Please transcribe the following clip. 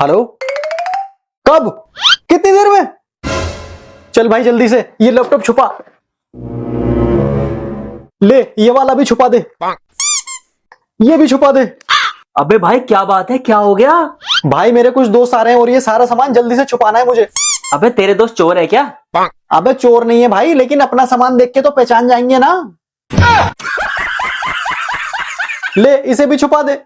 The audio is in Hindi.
हेलो, कब, कितनी देर में? चल भाई जल्दी से ये लैपटॉप छुपा ले, ये वाला भी छुपा दे, ये भी छुपा दे। अबे भाई क्या बात है, क्या हो गया? भाई मेरे कुछ दोस्त आ रहे हैं और ये सारा सामान जल्दी से छुपाना है मुझे। अबे तेरे दोस्त चोर है क्या? अबे चोर नहीं है भाई, लेकिन अपना सामान देख के तो पहचान जाएंगे ना। ले इसे भी छुपा दे।